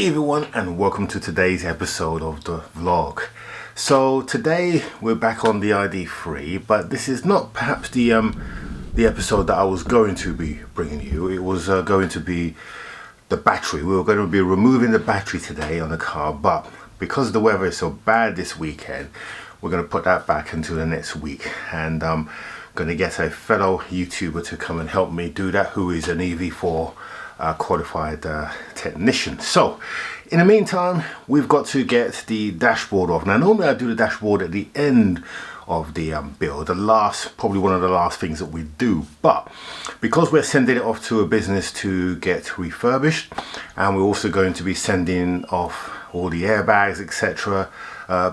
everyone, and welcome to today's episode of the vlog. So today we're back on the iD3, but this is not perhaps the episode that I was going to be bringing you. It was going to be the battery. We were going to be removing the battery today on the car, but because the weather is so bad this weekend, we're going to put that back into the next week, and I'm going to get a fellow YouTuber to come and help me do that, who is an EV4 qualified technician. So in the meantime, we've got to get the dashboard off. Now normally I do the dashboard at the end of the build, probably one of the last things that we do, but because we're sending it off to a business to get refurbished, and we're also going to be sending off all the airbags, etc.,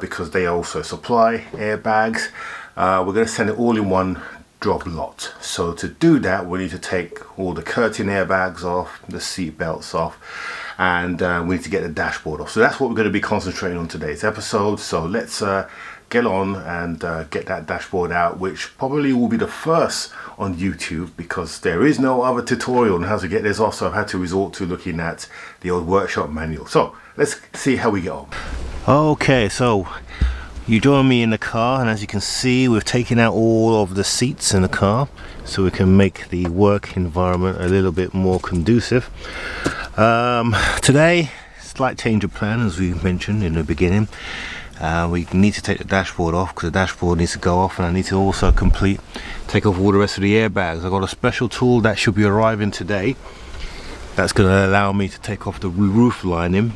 because they also supply airbags, we're going to send it all in one drop lot. So to do that, we need to take all the curtain airbags off, the seat belts off, and we need to get the dashboard off. So that's what we're going to be concentrating on today's episode. So let's get on and get that dashboard out, which probably will be the first on YouTube, because there is no other tutorial on how to get this off, so I've had to resort to looking at the old workshop manual. So let's see how we get on. Okay, so you join me in the car, and as you can see, we've taken out all of the seats in the car so we can make the work environment a little bit more conducive. Today, slight change of plan, as we mentioned in the beginning. We need to take the dashboard off because the dashboard needs to go off, and I need to also take off all the rest of the airbags. I've got a special tool that should be arriving today that's going to allow me to take off the roof lining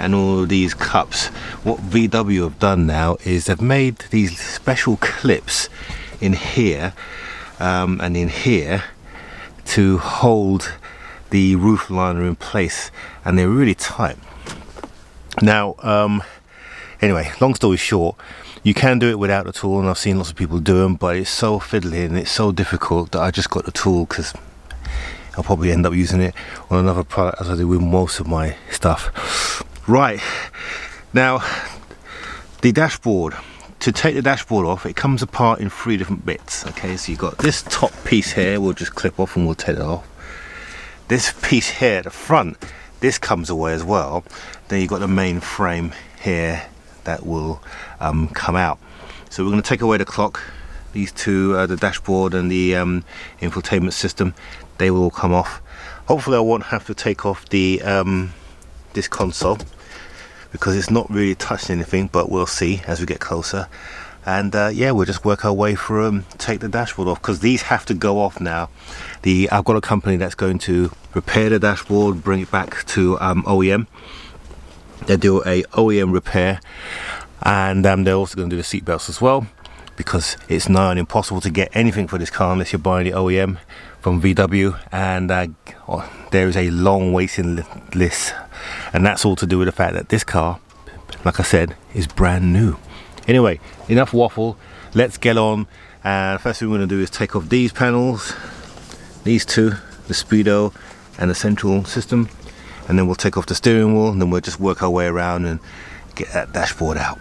and all of these cups. What VW have done now is they've made these special clips in here and in here to hold the roof liner in place, and they're really tight. Now anyway, long story short, you can do it without the tool, and I've seen lots of people do them, but it's so fiddly and it's so difficult that I just got the tool because I'll probably end up using it on another product, as I do with most of my stuff. Right, now the dashboard, to take the dashboard off, it comes apart in 3 different bits. Okay, so you've got this top piece here, we'll just clip off and we'll take it off. This piece here at the front, this comes away as well. Then you've got the main frame here that will come out. So we're going to take away the clock, these two, the dashboard and the infotainment system, they will all come off. Hopefully I won't have to take off the this console, because it's not really touching anything, but we'll see as we get closer. And yeah, we'll just work our way through take the dashboard off, because these have to go off now. I've got a company that's going to repair the dashboard, bring it back to OEM. They do a OEM repair, and they're also going to do the seat belts as well, because it's nigh on impossible to get anything for this car unless you're buying the OEM from VW, and there is a long waiting list, and that's all to do with the fact that this car, like I said, is brand new. Anyway, enough waffle, let's get on. And first thing we're going to do is take off these panels, these two, the speedo and the central system, and then we'll take off the steering wheel, and then we'll just work our way around and get that dashboard out.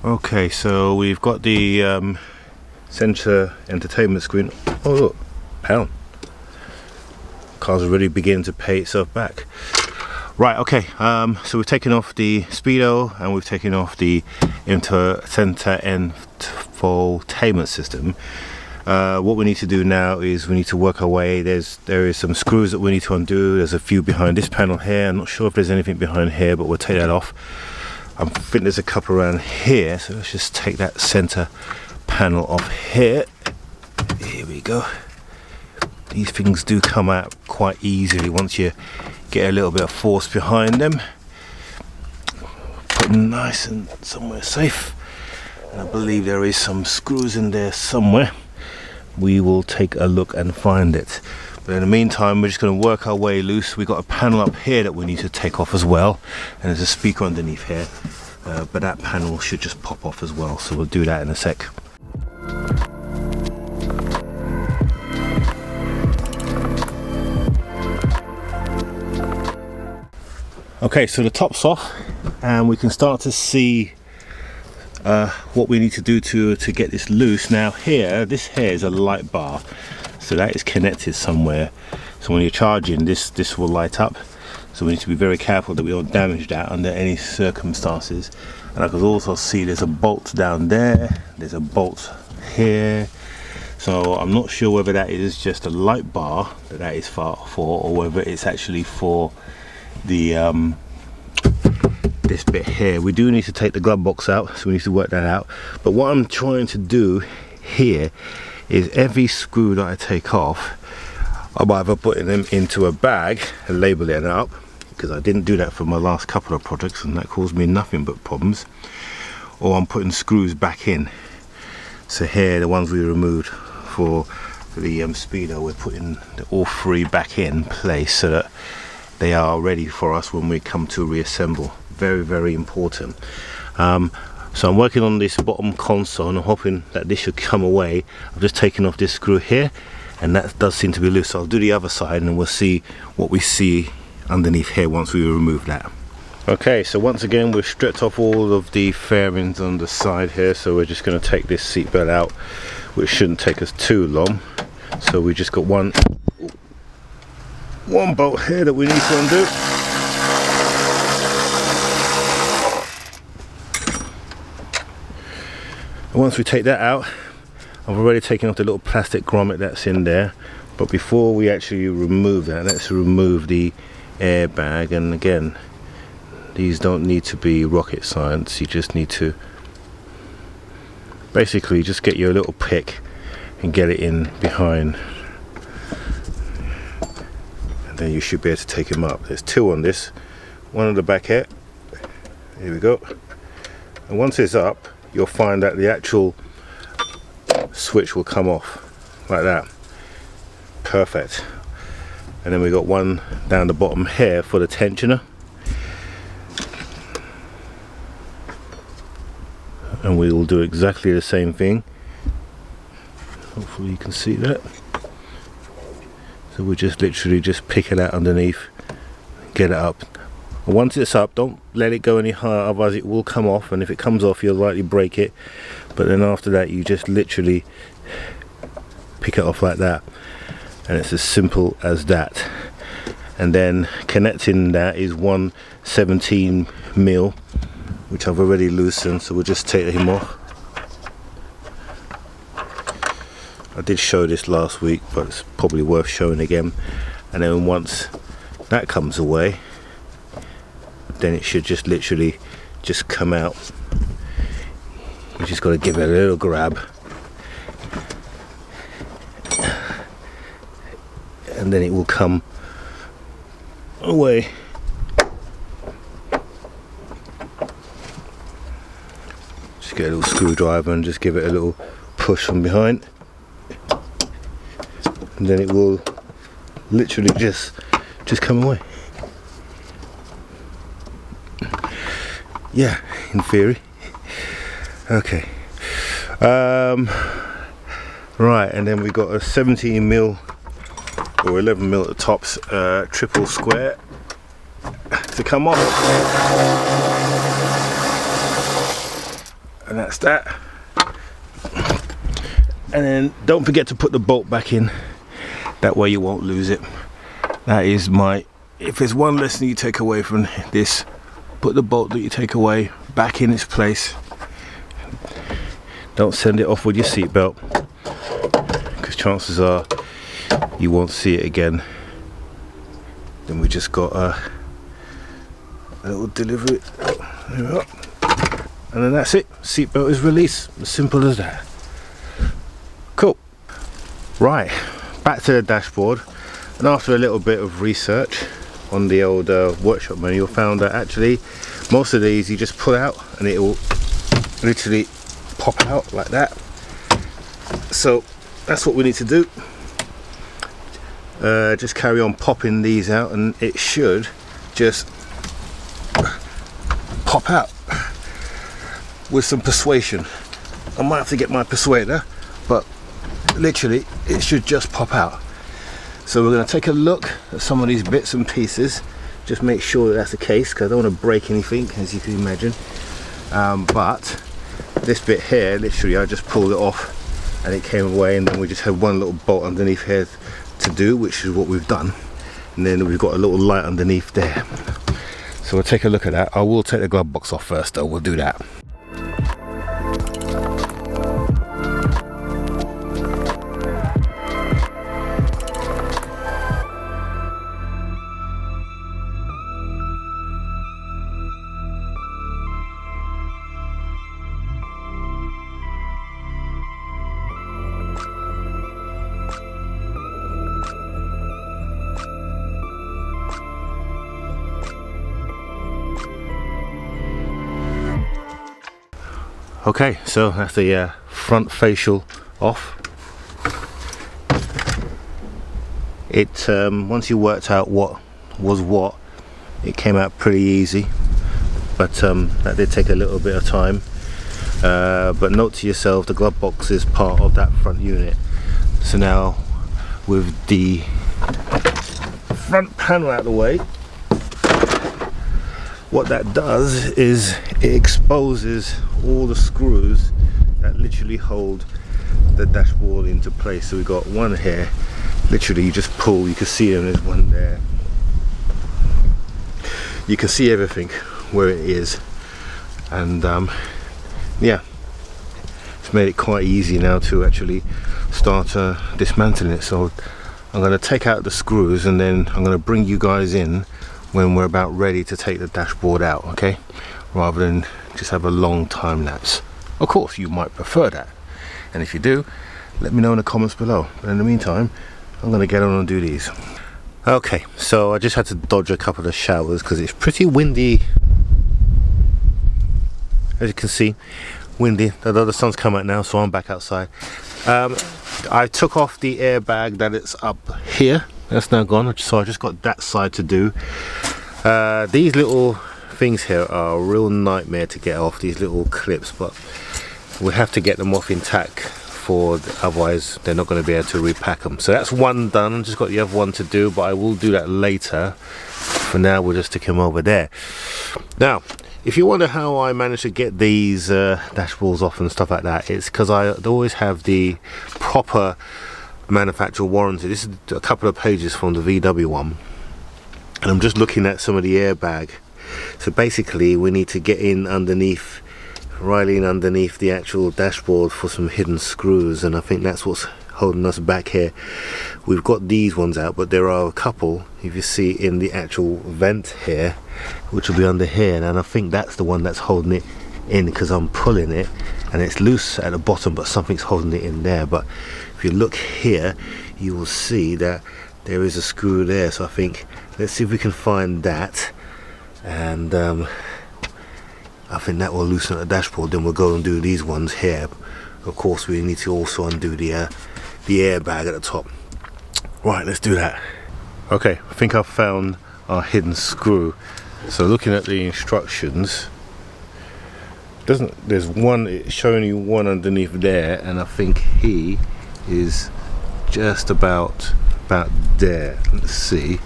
Okay, so we've got the center entertainment screen. Oh look, pound. Car's already beginning to pay itself back. Right, okay, so we've taken off the speedo and we've taken off the center infotainment system. What we need to do now is we need to work our way. There is some screws that we need to undo. There's a few behind this panel here. I'm not sure if there's anything behind here, but we'll take that off. I think there's a couple around here, so let's just take that center panel off here. Here we go. These things do come out quite easily once you get a little bit of force behind them. Put them nice and somewhere safe. And I believe there is some screws in there somewhere. We will take a look and find it. But in the meantime, we're just going to work our way loose. We've got a panel up here that we need to take off as well, and there's a speaker underneath here, but that panel should just pop off as well, so we'll do that in a sec. Okay, so the top's off and we can start to see what we need to do to get this loose. Now here, this here is a light bar, so that is connected somewhere. So when you're charging, this will light up. So we need to be very careful that we don't damage that under any circumstances. And I could also see there's a bolt down there, there's a bolt here. So I'm not sure whether that is just a light bar that is for, or whether it's actually for the this bit here. We do need to take the glove box out, so we need to work that out. But what I'm trying to do here is every screw that I take off, I'm either putting them into a bag and labeling it up, because I didn't do that for my last couple of projects and that caused me nothing but problems, or I'm putting screws back in. So here, the ones we removed for the speedo, we're putting all three back in place so that they are ready for us when we come to reassemble. Very, very important. So I'm working on this bottom console and I'm hoping that this should come away. I've just taken off this screw here and that does seem to be loose, so I'll do the other side and we'll see what we see underneath here once we remove that. Okay, so once again we've stripped off all of the fairings on the side here, so we're just going to take this seatbelt out, which shouldn't take us too long. So we just got one bolt here that we need to undo. And once we take that out, I've already taken off the little plastic grommet that's in there, but before we actually remove that, let's remove the airbag. And again, these don't need to be rocket science, you just need to basically just get your little pick and get it in behind, and then you should be able to take them up. There's two on this, one on the back here, here we go, and once it's up you'll find that the actual switch will come off like that. Perfect. And then we got one down the bottom here for the tensioner, and we will do exactly the same thing. Hopefully you can see that. So we just literally just pick it out underneath, get it up. And once it's up, don't let it go any higher, otherwise it will come off, and if it comes off you'll likely break it. But then after that you just literally pick it off like that, and it's as simple as that. And then connecting that is one 17mm, which I've already loosened, so we'll just take him off. I did show this last week, but it's probably worth showing again. And then once that comes away, then it should just literally just come out. You just got to give it a little grab, and then it will come away. Just get a little screwdriver and just give it a little push from behind, and then it will literally just come away. Yeah, in theory. Okay. Right, and then we got a 17mm or 11mm at the tops, triple square to come off, and that's that. And then don't forget to put the bolt back in, that way you won't lose it. That is my, if there's one lesson you take away from this, put the bolt that you take away back in its place. Don't send it off with your seatbelt, because chances are you won't see it again. Then we just got a little delivery, there we go. And then that's it, seatbelt is released, as simple as that. Cool. Right, back to the dashboard, and after a little bit of research on the old workshop manual, found that actually most of these you just pull out and it will literally pop out like that. So that's what we need to do. just carry on popping these out and it should just pop out with some persuasion. I might have to get my persuader, but literally it should just pop out. So we're going to take a look at some of these bits and pieces, just make sure that that's the case, because I don't want to break anything, as you can imagine. But this bit here, literally I just pulled it off and it came away, and then we just had one little bolt underneath here to do, which is what we've done, and then we've got a little light underneath there. So we'll take a look at that. I will take the glove box off first though, we'll do that. Okay, so that's the front facial off. It once you worked out what was what, it came out pretty easy, but that did take a little bit of time. But note to yourself, the glove box is part of that front unit. So now, with the front panel out of the way, what that does is it exposes all the screws that literally hold the dashboard into place. So we've got one here, literally you just pull, you can see them, there's one there. You can see everything where it is, and yeah, it's made it quite easy now to actually start dismantling it. So I'm going to take out the screws and then I'm going to bring you guys in when we're about ready to take the dashboard out, okay? Rather than just have a long time lapse. Of course, you might prefer that, and if you do, let me know in the comments below. But in the meantime, I'm gonna get on and do these. Okay, so I just had to dodge a couple of showers because it's pretty windy. As you can see, windy. Although the sun's come out now, so I'm back outside. I took off the airbag that it's up here. That's now gone, so I just got that side to do. These little things here are a real nightmare to get off, these little clips, but we have to get them off intact, otherwise they're not going to be able to repack them. So that's one done. I've just got the other one to do, but I will do that later. For now, we'll just stick them over there. Now, if you wonder how I managed to get these dashboards off and stuff like that, it's because I always have the proper manufacturer warranty. This is a couple of pages from the VW one, and I'm just looking at some of the airbag. So basically we need to get in underneath, right in underneath the actual dashboard for some hidden screws, and I think that's what's holding us back here. We've got these ones out, but there are a couple, if you see, in the actual vent here, which will be under here, and I think that's the one that's holding it in, because I'm pulling it and it's loose at the bottom, but something's holding it in there. But if you look here, you will see that there is a screw there. So I think, let's see if we can find that, and I think that will loosen the dashboard. Then we'll go and do these ones here. Of course, we need to also undo the airbag at the top. Right, let's do that. Okay, I think I've found our hidden screw. So looking at the instructions, there's one, it's showing you one underneath there, and I think he is just about there. Let's see.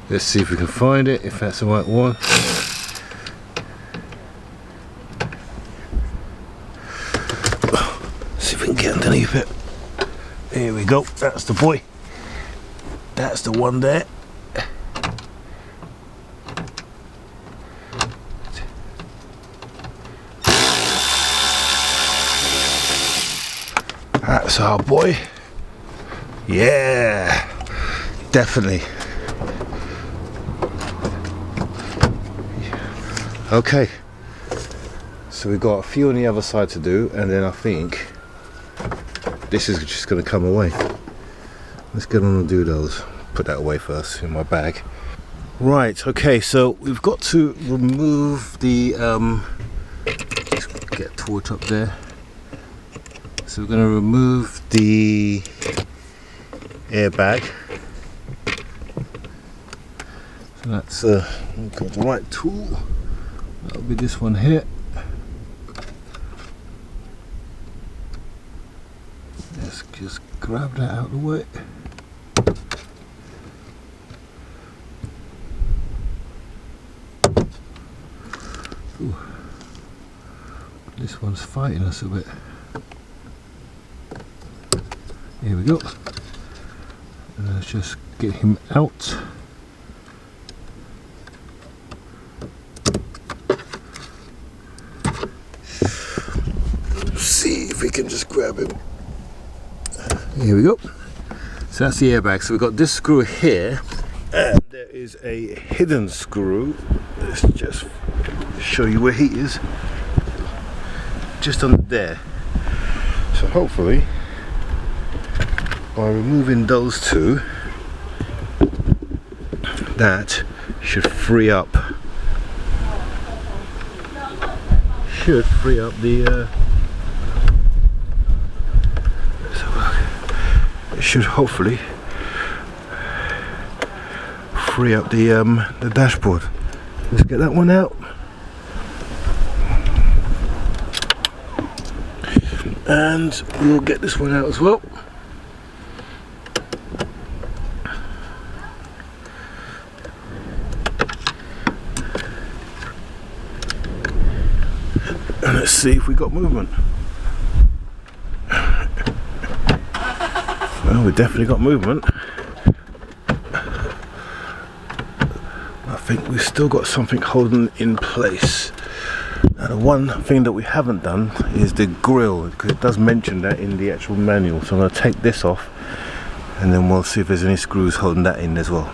Let's see if we can find it, if that's the right one. See if we can get underneath it. Here we go, that's the boy. That's the one there. That's our boy. Yeah, definitely. Okay, so we've got a few on the other side to do, and then I think this is just going to come away. Let's get on and do those. Put that away first in my bag. Right, okay, so we've got to remove the let's get a torch up there. So we're going to remove the airbag. So that's got the right tool. That'll be this one here. Let's just grab that out of the way. Ooh. This one's fighting us a bit. Here we go. And let's just get him out. See if we can just grab him. Here we go. So that's the airbag. So we've got this screw here, and there is a hidden screw. Let's just show you where he is. Just under there. So hopefully, by removing those two, that should free up the it should hopefully free up the dashboard. Let's get that one out. And we'll get this one out as well. And let's see if we got movement. Well, we definitely got movement. I think we've still got something holding in place. Now, the one thing that we haven't done is the grill, because it does mention that in the actual manual. So I'm going to take this off, and then we'll see if there's any screws holding that in as well.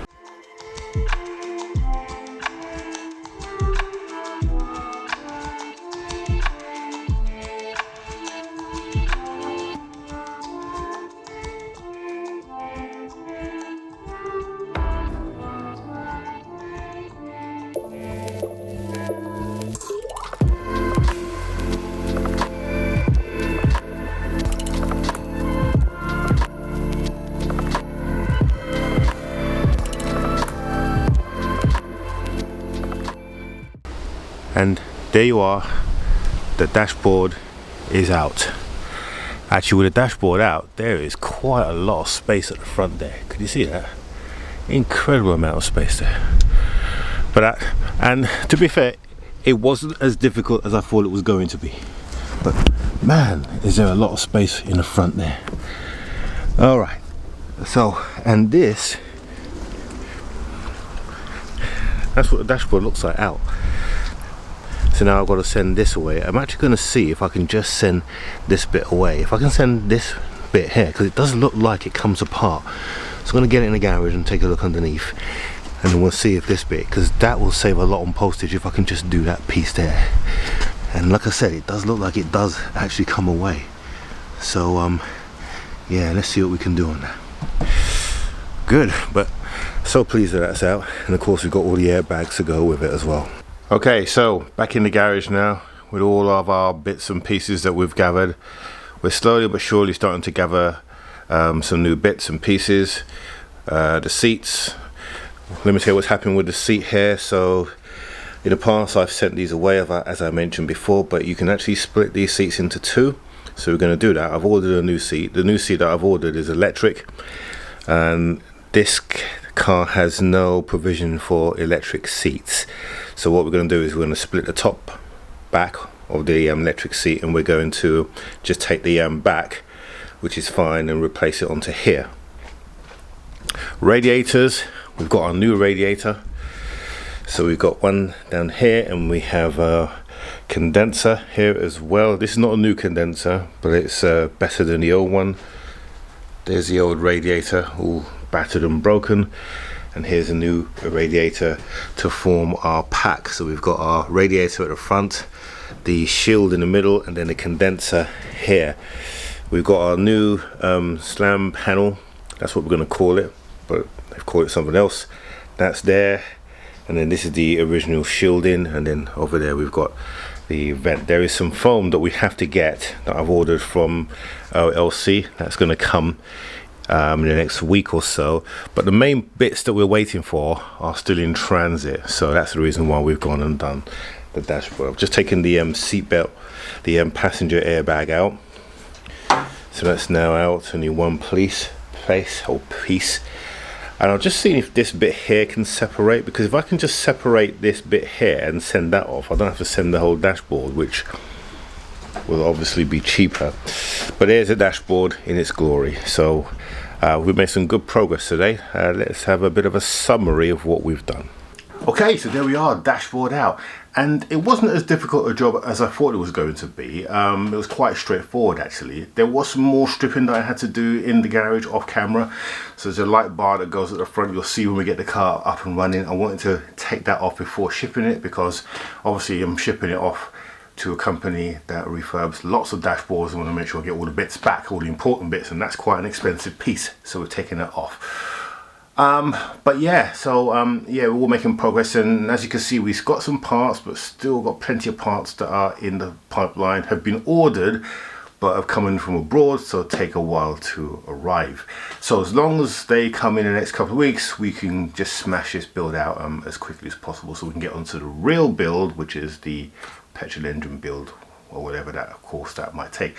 And there you are, the dashboard is out. Actually, with the dashboard out, there is quite a lot of space at the front there. Could you see that? Incredible amount of space there. But and to be fair, it wasn't as difficult as I thought it was going to be. But man, is there a lot of space in the front there. Alright, so, and this, that's what the dashboard looks like out. So now I've got to send this away. I'm actually going to see if I can just send this bit away. If I can send this bit here, because it does look like it comes apart. So I'm going to get it in the garage and take a look underneath, and then we'll see if this bit, because that will save a lot on postage if I can just do that piece there. And like I said, it does look like it does actually come away. So yeah, let's see what we can do on that. Good, but so pleased that that's out. And of course we've got all the airbags to go with it as well. Okay, so back in the garage now with all of our bits and pieces that we've gathered. We're slowly but surely starting to gather some new bits and pieces. The seats, let me tell you what's happening with the seat here. So in the past I've sent these away, as I mentioned before, but you can actually split these seats into two. So we're going to do that. I've ordered a new seat. The new seat that I've ordered is electric, and this car has no provision for electric seats. So what we're going to do is we're going to split the top back of the electric seat, and we're going to just take the back, which is fine, and replace it onto here. Radiators, we've got our new radiator. So we've got one down here, and we have a condenser here as well. This is not a new condenser, but it's better than the old one. There's the old radiator, all battered and broken, and here's a new radiator to form our pack. So we've got our radiator at the front, the shield in the middle, and then the condenser here. We've got our new slam panel, that's what we're going to call it, but they've called it something else. That's there, and then this is the original shielding, and then over there we've got the vent. There is some foam that we have to get that I've ordered from OLC. That's going to come in the next week or so, but the main bits that we're waiting for are still in transit, so that's the reason why we've gone and done the dashboard. I've just taken the seat belt, the passenger airbag out, so that's now out, only one piece, and I've just seen if this bit here can separate, because if I can just separate this bit here and send that off, I don't have to send the whole dashboard, which will obviously be cheaper. But there's a dashboard in its glory. So we've made some good progress today. Let's have a bit of a summary of what we've done. Okay, so there we are, dashboard out, and it wasn't as difficult a job as I thought it was going to be. It was quite straightforward actually. There was some more stripping that I had to do in the garage off camera. So there's a light bar that goes at the front, you'll see when we get the car up and running. I wanted to take that off before shipping it, because obviously I'm shipping it off to a company that refurbs lots of dashboards. I want to make sure I get all the bits back, all the important bits, and that's quite an expensive piece, so we're taking it off. But yeah, so yeah, we're all making progress, and as you can see, we've got some parts, but still got plenty of parts that are in the pipeline, have been ordered but have come in from abroad, so take a while to arrive. So as long as they come in the next couple of weeks, we can just smash this build out as quickly as possible, so we can get onto the real build, which is the petrol engine build, or whatever that, of course, that might take.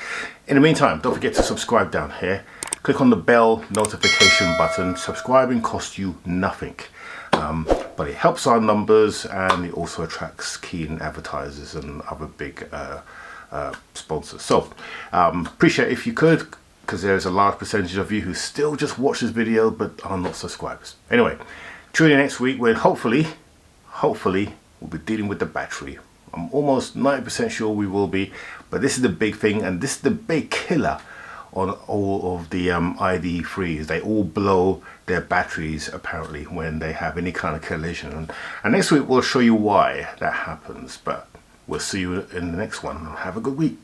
In the meantime, don't forget to subscribe down here. Click on the bell notification button. Subscribing costs you nothing, but it helps our numbers, and it also attracts keen advertisers and other big sponsors. So appreciate if you could, because there's a large percentage of you who still just watch this video but are not subscribers. Anyway, tune in next week when hopefully we'll be dealing with the battery. I'm almost 90% sure we will be, but this is the big thing, and this is the big killer on all of the iD3s. They all blow their batteries apparently when they have any kind of collision, and next week we'll show you why that happens. But we'll see you in the next one. Have a good week.